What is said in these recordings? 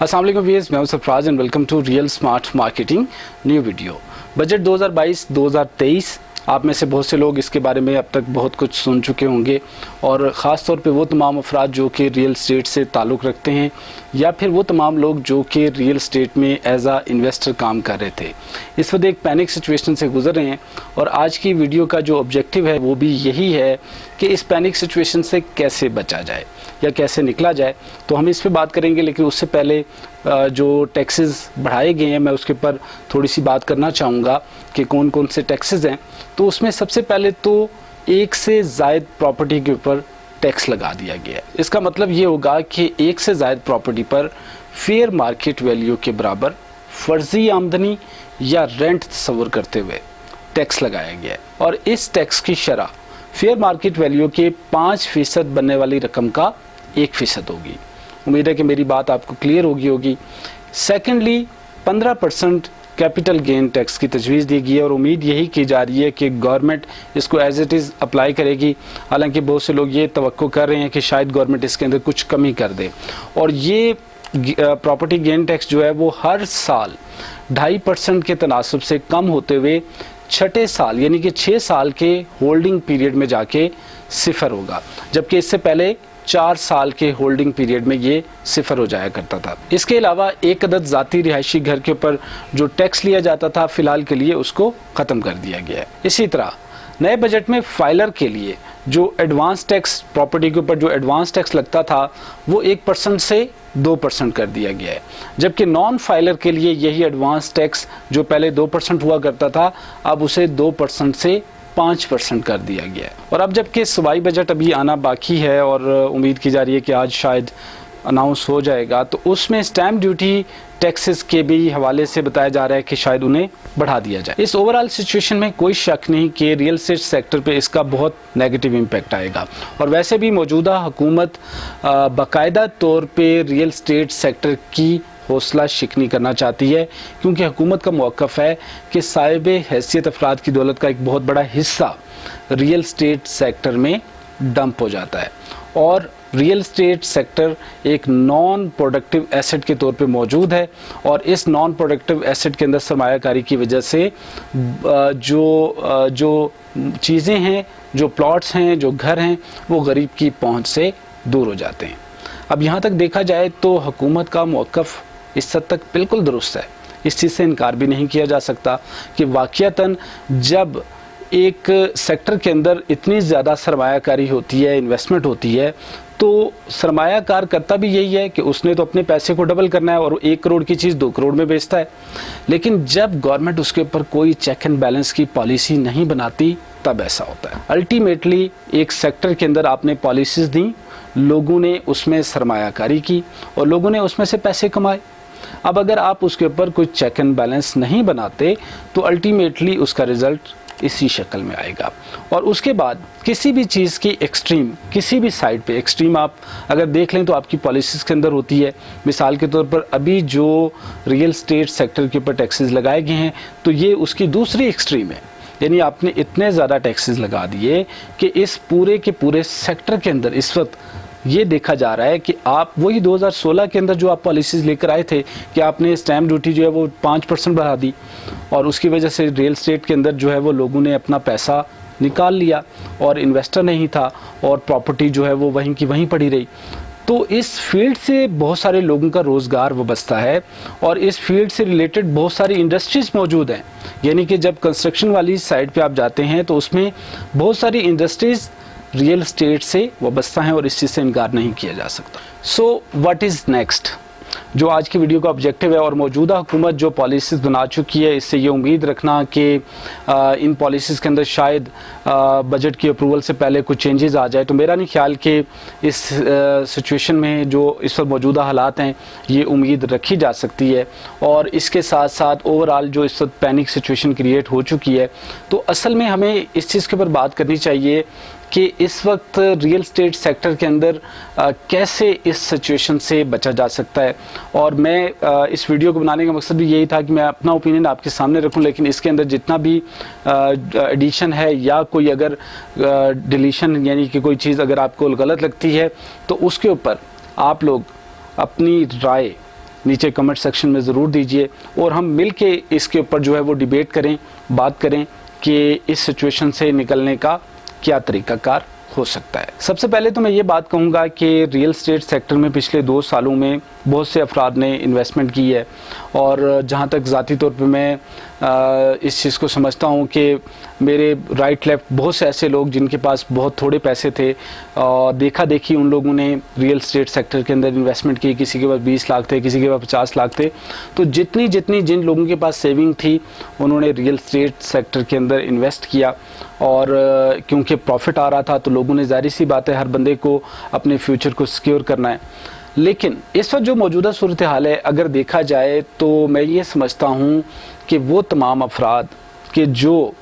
अस्सलाम वालेकुम व्यूअर्स, मैं हूं Sarfaraz and welcome to real smart marketing new video. Budget 2022-2023 आप में से बहुत से लोग इसके बारे में अब तक बहुत कुछ सुन चुके होंगे और ख़ास तौर पे वो तमाम अफराद जो कि रियल स्टेट से ताल्लुक़ रखते हैं या फिर वो तमाम लोग जो कि रियल स्टेट में एज आ इन्वेस्टर काम कर रहे थे, इस वक्त एक पैनिक सिचुएशन से गुजर रहे हैं। और आज की वीडियो का जो ऑब्जेक्टिव है वो भी यही है कि इस पैनिक सिचुएशन से कैसे बचा जाए या कैसे निकला जाए। तो हम इस पे बात करेंगे, लेकिन उससे पहले जो टैक्सेस बढ़ाए गए हैं मैं उसके ऊपर थोड़ी सी बात करना चाहूँगा कि कौन कौन से टैक्सेस हैं। तो उसमें सबसे पहले तो एक से ज़ायद प्रॉपर्टी के ऊपर टैक्स लगा दिया गया है। इसका मतलब ये होगा कि एक से ज़ायद प्रॉपर्टी पर फेयर मार्केट वैल्यू के बराबर फर्जी आमदनी या रेंट तस्वर करते हुए टैक्स लगाया गया है और इस टैक्स की शरह फेयर मार्केट वैल्यू के 5% बनने वाली रकम का 1% होगी। उम्मीद है कि मेरी बात आपको क्लियर होगी। सेकेंडली 15% कैपिटल गेन टैक्स की तजवीज़ दी गई है और उम्मीद यही की जा रही है कि गवर्नमेंट इसको एज इट इज़ अप्लाई करेगी। हालांकि बहुत से लोग ये तवक्को कर रहे हैं कि शायद गवर्नमेंट इसके अंदर कुछ कमी कर दे और ये प्रॉपर्टी गेन टैक्स जो है वो हर साल 2.5% के तनासब से कम होते हुए छठे साल यानी कि 6 साल के होल्डिंग पीरियड में जाके सिफर होगा, जबकि इससे पहले 4 साल के होल्डिंग पीरियड में ये सिफर हो जाया करता था। इसके अलावा एक अदद ज़ाती रिहायशी घर के ऊपर जो टैक्स लिया जाता था फ़िलहाल के लिए उसको ख़त्म कर दिया गया है। इसी तरह नए बजट में फाइलर के लिए जो एडवांस टैक्स प्रॉपर्टी के ऊपर जो एडवांस टैक्स लगता था वो 1% से 2% कर दिया गया है, जबकि नॉन फाइलर के लिए यही एडवांस टैक्स जो पहले 2% हुआ करता था अब उसे 2% से 5% कर दिया गया है। और अब जबकि सूबाई बजट अभी आना बाकी है और उम्मीद की जा रही है कि आज शायद अनाउंस हो जाएगा, तो उसमें स्टैम्प ड्यूटी टैक्सेस के भी हवाले से बताया जा रहा है कि शायद उन्हें बढ़ा दिया जाए। इस ओवरऑल सिचुएशन में कोई शक नहीं कि रियल एस्टेट सेक्टर पे इसका बहुत नेगेटिव इम्पैक्ट आएगा और वैसे भी मौजूदा हुकूमत बाकायदा तौर पे रियल एस्टेट सेक्टर की हौसला शिकनी करना चाहती है, क्योंकि हुकूमत का मौक़िफ़ है कि साहिब हैसियत अफराद की दौलत का एक बहुत बड़ा हिस्सा रियल एस्टेट सेक्टर में डंप हो जाता है और रियल एस्टेट सेक्टर एक नॉन प्रोडक्टिव एसेट के तौर पे मौजूद है और इस नॉन प्रोडक्टिव एसेट के अंदर सरमायाकारी की वजह से जो चीज़ें हैं, जो प्लॉट्स हैं, जो घर हैं, वो गरीब की पहुंच से दूर हो जाते हैं। अब यहाँ तक देखा जाए तो हुकूमत का मौक़िफ़ इस हद तक बिल्कुल दुरुस्त है, इस चीज़ से इनकार भी नहीं किया जा सकता कि वाक़ियतन जब एक सेक्टर के अंदर इतनी ज़्यादा सरमायाकारी होती है, इन्वेस्टमेंट होती है, तो सरमायाकार करता भी यही है कि उसने तो अपने पैसे को डबल करना है और 1 करोड़ की चीज़ 2 करोड़ में बेचता है। लेकिन जब गवर्नमेंट उसके ऊपर कोई चेक एंड बैलेंस की पॉलिसी नहीं बनाती तब ऐसा होता है। अल्टीमेटली एक सेक्टर के अंदर आपने पॉलिसीज़ दी, लोगों ने उसमें सरमायाकारी की और लोगों ने उसमें से पैसे कमाए। अब अगर आप उसके ऊपर कोई चेक एंड बैलेंस नहीं बनाते तो अल्टीमेटली उसका रिज़ल्ट इसी शक्ल में आएगा। और उसके बाद किसी भी चीज़ की एक्सट्रीम, किसी भी साइड पे एक्सट्रीम आप अगर देख लें तो आपकी पॉलिसीज़ के अंदर होती है। मिसाल के तौर पर अभी जो रियल एस्टेट सेक्टर के ऊपर टैक्सेस लगाए गए हैं तो ये उसकी दूसरी एक्सट्रीम है, यानी आपने इतने ज़्यादा टैक्सेस लगा दिए कि इस पूरे के पूरे सेक्टर के अंदर इस वक्त ये देखा जा रहा है कि आप वही 2016 के अंदर जो आप पॉलिसीज़ लेकर आए थे कि आपने स्टैम्प ड्यूटी जो है वो 5% बढ़ा दी और उसकी वजह से रियल एस्टेट के अंदर जो है वो लोगों ने अपना पैसा निकाल लिया और इन्वेस्टर नहीं था और प्रॉपर्टी जो है वो वहीं की वहीं पड़ी रही। तो इस फील्ड से बहुत सारे लोगों का रोज़गार वाबस्ता है और इस फील्ड से रिलेटेड बहुत सारी इंडस्ट्रीज़ मौजूद हैं, यानी कि जब कंस्ट्रक्शन वाली साइड पे आप जाते हैं तो उसमें बहुत सारी इंडस्ट्रीज़ रियल एस्टेट से वाबस्ता हैं और इस चीज़ से इनकार नहीं किया जा सकता। सो व्हाट इज़ नेक्स्ट, जो आज की वीडियो का ऑब्जेक्टिव है और मौजूदा हुकूमत जो पॉलिसीज़ बना चुकी है इससे ये उम्मीद रखना कि इन पॉलिसीज़ के अंदर शायद बजट की अप्रूवल से पहले कुछ चेंजेस आ जाए, तो मेरा नहीं ख्याल कि इस सिचुएशन में जो इस वक्त मौजूदा हालात हैं ये उम्मीद रखी जा सकती है। और इसके साथ साथ ओवरऑल जो इस वक्त पैनिक सिचुएशन क्रिएट हो चुकी है, तो असल में हमें इस चीज़ के ऊपर बात करनी चाहिए कि इस वक्त रियल एस्टेट सेक्टर के अंदर कैसे इस सिचुएशन से बचा जा सकता है। और मैं इस वीडियो को बनाने का मकसद भी यही था कि मैं अपना ओपिनियन आपके सामने रखूं, लेकिन इसके अंदर जितना भी एडिशन है या कोई अगर डिलीशन यानी कि कोई चीज़ अगर आपको गलत लगती है तो उसके ऊपर आप लोग अपनी राय नीचे कमेंट सेक्शन में ज़रूर दीजिए और हम मिल के इसके ऊपर जो है वो डिबेट करें, बात करें कि इस सिचुएशन से निकलने का क्या तरीक़ाकार हो सकता है। सबसे पहले तो मैं ये बात कहूँगा कि रियल एस्टेट सेक्टर में पिछले 2 सालों में बहुत से अफराद ने इन्वेस्टमेंट की है और जहाँ तक ज़ाती तौर पे मैं इस चीज़ को समझता हूँ कि मेरे राइट लेफ़्ट बहुत से ऐसे लोग जिनके पास बहुत थोड़े पैसे थे और देखा देखी उन लोगों ने रियल एस्टेट सेक्टर के अंदर इन्वेस्टमेंट की। किसी के पास 20 लाख थे, किसी के पास 50 लाख थे। तो जितनी जिन लोगों के पास सेविंग थी उन्होंने रियल एस्टेट सेक्टर के अंदर इन्वेस्ट किया और क्योंकि प्रॉफिट आ रहा था तो लोगों ने, जाहिर सी बात है, हर बंदे को अपने फ्यूचर को सिक्योर करना है। लेकिन इस वक्त जो मौजूदा सूरत हाल है अगर देखा जाए तो मैं ये समझता हूँ कि वो तमाम अफराद के जो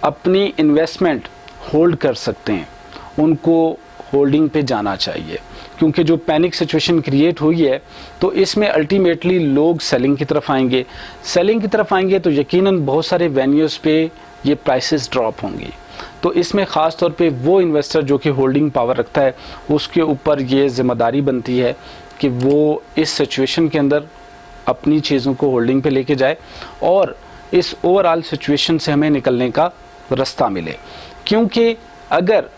अपनी इन्वेस्टमेंट होल्ड कर सकते हैं उनको होल्डिंग पे जाना चाहिए, क्योंकि जो पैनिक सिचुएशन क्रिएट हुई है तो इसमें अल्टीमेटली लोग सेलिंग की तरफ आएंगे। सेलिंग की तरफ आएंगे तो यकीनन बहुत सारे वेन्यूज़ पे ये प्राइसेस ड्रॉप होंगी। तो इसमें ख़ास तौर पे वो इन्वेस्टर जो कि होल्डिंग पावर रखता है उसके ऊपर ये ज़िम्मेदारी बनती है कि वो इस सिचुएशन के अंदर अपनी चीज़ों को होल्डिंग पे लेके जाए और इस ओवरऑल सिचुएशन से हमें निकलने का रास्ता मिले। क्योंकि अगर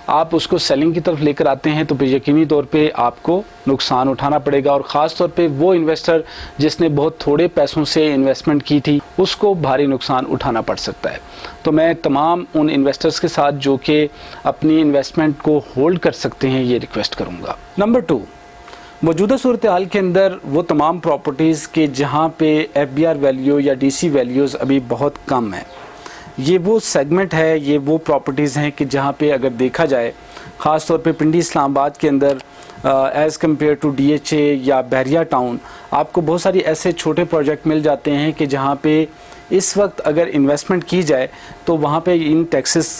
आप उसको सेलिंग की तरफ लेकर आते हैं तो फिर यकीनी तौर पे आपको नुकसान उठाना पड़ेगा और ख़ास तौर पे वो इन्वेस्टर जिसने बहुत थोड़े पैसों से इन्वेस्टमेंट की थी उसको भारी नुकसान उठाना पड़ सकता है। तो मैं तमाम उन इन्वेस्टर्स के साथ जो कि अपनी इन्वेस्टमेंट को होल्ड कर सकते हैं ये रिक्वेस्ट करूँगा। नंबर 2, मौजूदा सूरत हाल के अंदर वो तमाम प्रॉपर्टीज़ के जहाँ पे FBR वैल्यू या DC वैल्यूज़ अभी बहुत कम है, ये वो सेगमेंट है, ये वो प्रॉपर्टीज़ हैं कि जहाँ पे अगर देखा जाए ख़ास तौर पे पिंडी इस्लामाबाद के अंदर एज़ कम्पेयर टू DHA या बहरिया टाउन आपको बहुत सारी ऐसे छोटे प्रोजेक्ट मिल जाते हैं कि जहाँ पे इस वक्त अगर इन्वेस्टमेंट की जाए तो वहाँ पे इन टैक्सेस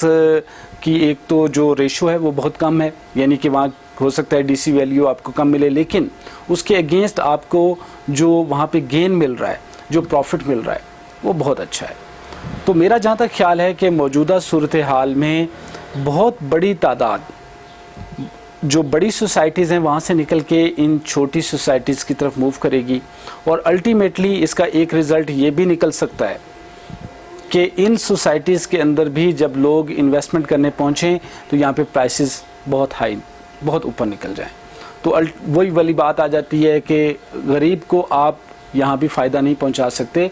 की एक तो जो रेशो है वो बहुत कम है, यानी कि वहाँ हो सकता है DC वैल्यू आपको कम मिले, लेकिन उसके अगेंस्ट आपको जो वहाँ पे गेन मिल रहा है, जो प्रॉफिट मिल रहा है वो बहुत अच्छा है। तो मेरा जहाँ तक ख्याल है कि मौजूदा सूरत हाल में बहुत बड़ी तादाद जो बड़ी सोसाइटीज़ हैं वहाँ से निकल के इन छोटी सोसाइटीज़ की तरफ मूव करेगी और अल्टीमेटली इसका एक रिज़ल्ट ये भी निकल सकता है कि इन सोसाइटीज़ के अंदर भी जब लोग इन्वेस्टमेंट करने पहुँचें तो यहाँ पे प्राइसेस बहुत हाई, बहुत ऊपर निकल जाएं। तो वही वाली बात आ जाती है कि गरीब को आप यहाँ भी फ़ायदा नहीं पहुँचा सकते,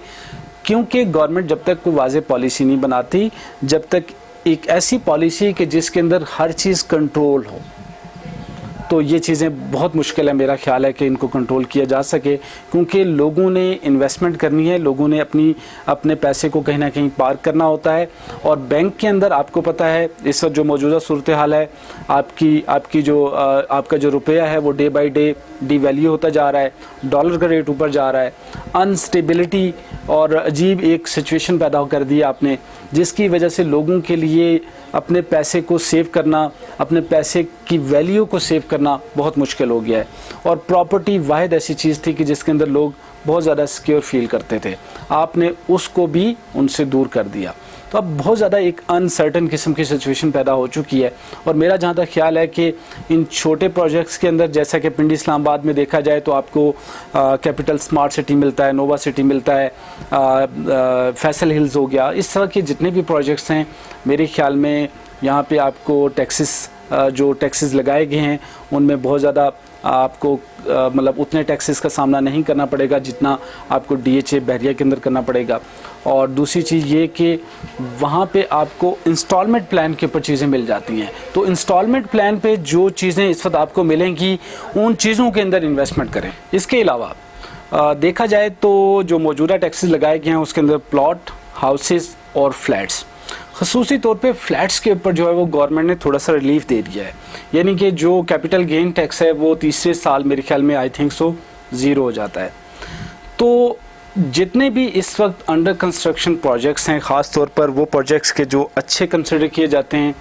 क्योंकि गवर्नमेंट जब तक कोई वाज़ेह पॉलिसी नहीं बनाती, जब तक एक ऐसी पॉलिसी कि जिसके अंदर हर चीज़ कंट्रोल हो, तो ये चीज़ें बहुत मुश्किल है। मेरा ख्याल है कि इनको कंट्रोल किया जा सके, क्योंकि लोगों ने इन्वेस्टमेंट करनी है, लोगों ने अपने पैसे को कहीं ना कहीं पार्क करना होता है। और बैंक के अंदर आपको पता है इस वक्त जो मौजूदा सूरत हाल है, आपका जो रुपया है वो डे बाई डे डिवैल्यू होता जा रहा है, डॉलर का रेट ऊपर जा रहा है, अनस्टेबिलिटी और अजीब एक सिचुएशन पैदा कर दी आपने, जिसकी वजह से लोगों के लिए अपने पैसे को सेव करना, अपने पैसे की वैल्यू को सेव करना बहुत मुश्किल हो गया है। और प्रॉपर्टी वाहिद ऐसी चीज़ थी कि जिसके अंदर लोग बहुत ज़्यादा सिक्योर फील करते थे, आपने उसको भी उनसे दूर कर दिया। तो अब बहुत ज़्यादा एक अनसर्टन किस्म की सिचुएशन पैदा हो चुकी है। और मेरा जहाँ तक ख्याल है कि इन छोटे प्रोजेक्ट्स के अंदर, जैसा कि पिंडी इस्लामाबाद में देखा जाए तो आपको कैपिटल स्मार्ट सिटी मिलता है, नोवा सिटी मिलता है, फैसल हिल्स हो गया, इस तरह के जितने भी प्रोजेक्ट्स हैं मेरे ख्याल में यहाँ पे आपको जो टैक्सेस लगाए गए हैं उनमें बहुत ज़्यादा आपको मतलब उतने टैक्सेस का सामना नहीं करना पड़ेगा जितना आपको DHA बहरिया के अंदर करना पड़ेगा। और दूसरी चीज़ ये कि वहाँ पे आपको इंस्टॉलमेंट प्लान के ऊपर चीज़ें मिल जाती हैं। तो इंस्टॉलमेंट प्लान पे जो चीज़ें इस वक्त आपको मिलेंगी उन चीज़ों के अंदर इन्वेस्टमेंट करें। इसके अलावा देखा जाए तो जो मौजूदा टैक्सेस लगाए गए हैं उसके अंदर प्लॉट, हाउसेस और फ्लैट्स, ख़ुसूसी तौर पे फ्लैट्स के ऊपर जो है वो गवर्नमेंट ने थोड़ा सा रिलीफ दे दिया है, यानी कि जो कैपिटल गेन टैक्स है वो तीसरे साल मेरे ख्याल में आई थिंक सो 0 हो जाता है। तो जितने भी इस वक्त अंडर कंस्ट्रक्शन प्रोजेक्ट्स हैं, ख़ास तौर पर वो प्रोजेक्ट्स के जो अच्छे कंसिडर किए जाते हैं,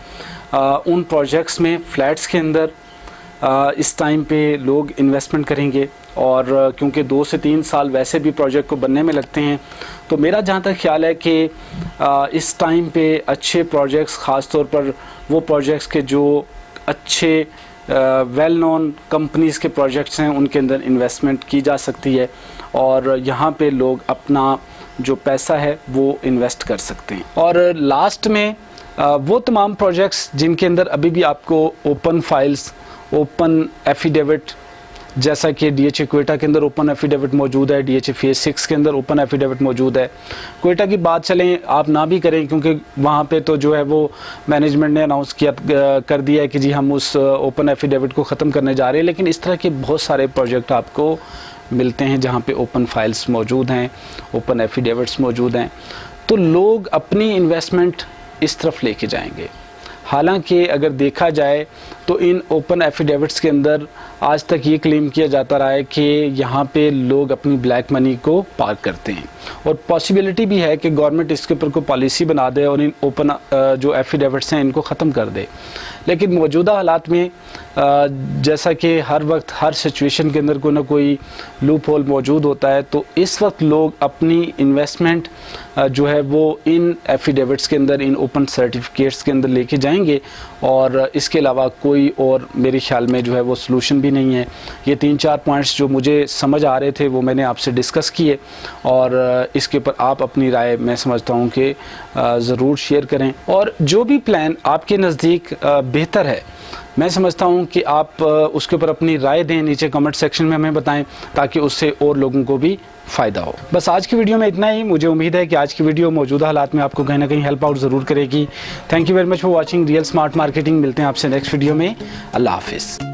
उन प्रोजेक्ट्स में फ्लैट्स के अंदर इस टाइम पे लोग इन्वेस्टमेंट करेंगे। और क्योंकि 2 से 3 साल वैसे भी प्रोजेक्ट को बनने में लगते हैं, तो मेरा जहाँ तक ख्याल है कि इस टाइम पे अच्छे प्रोजेक्ट्स, ख़ास तौर पर वो प्रोजेक्ट्स के जो अच्छे वेल नोन कंपनीज़ के प्रोजेक्ट्स हैं उनके अंदर इन्वेस्टमेंट की जा सकती है और यहाँ पे लोग अपना जो पैसा है वो इन्वेस्ट कर सकते हैं। और लास्ट में वो तमाम प्रोजेक्ट्स जिनके अंदर अभी भी आपको ओपन फाइल्स, ओपन एफिडेविट, जैसा कि DHA क्वेटा के अंदर ओपन एफिडेविट मौजूद है, DHA फेज 6 के अंदर ओपन एफिडेविट मौजूद है। क्वेटा की बात चलें आप ना भी करें क्योंकि वहाँ पे तो जो है वो मैनेजमेंट ने अनाउंस किया कर दिया है कि जी हम उस ओपन एफिडेविट को ख़त्म करने जा रहे हैं, लेकिन इस तरह के बहुत सारे प्रोजेक्ट आपको मिलते हैं जहाँ पे ओपन फाइल्स मौजूद हैं, ओपन एफिडेविट्स मौजूद हैं, तो लोग अपनी इन्वेस्टमेंट इस तरफ लेके जाएंगे। हालांकि अगर देखा जाए तो इन ओपन एफिडेविट्स के अंदर आज तक ये क्लेम किया जाता रहा है कि यहाँ पे लोग अपनी ब्लैक मनी को पार्क करते हैं और पॉसिबिलिटी भी है कि गवर्नमेंट इसके ऊपर कोई पॉलिसी बना दे और इन ओपन जो एफिडेविट्स हैं इनको ख़त्म कर दे। लेकिन मौजूदा हालात में जैसा कि हर वक्त हर सिचुएशन के अंदर कोई ना कोई लूप होल मौजूद होता है, तो इस वक्त लोग अपनी इन्वेस्टमेंट जो है वो इन एफिडेविट्स के अंदर, इन ओपन सर्टिफिकेट्स के अंदर लेके जाएंगे और इसके अलावा कोई और मेरे ख्याल में जो है वो सलूशन भी नहीं है। ये 3-4 पॉइंट्स जो मुझे समझ आ रहे थे वो मैंने आपसे डिस्कस किए और इसके ऊपर आप अपनी राय मैं समझता हूँ कि ज़रूर शेयर करें और जो भी प्लान आपके नज़दीक बेहतर है मैं समझता हूँ कि आप उसके ऊपर अपनी राय दें, नीचे कमेंट सेक्शन में हमें बताएं ताकि उससे और लोगों को भी फ़ायदा हो। बस आज की वीडियो में इतना ही। मुझे उम्मीद है कि आज की वीडियो मौजूदा हालात में आपको कहीं ना कहीं हेल्प आउट ज़रूर करेगी। Thank you very much for watching real smart marketing. मिलते हैं आपसे नेक्स्ट वीडियो में। अल्लाह हाफिज़।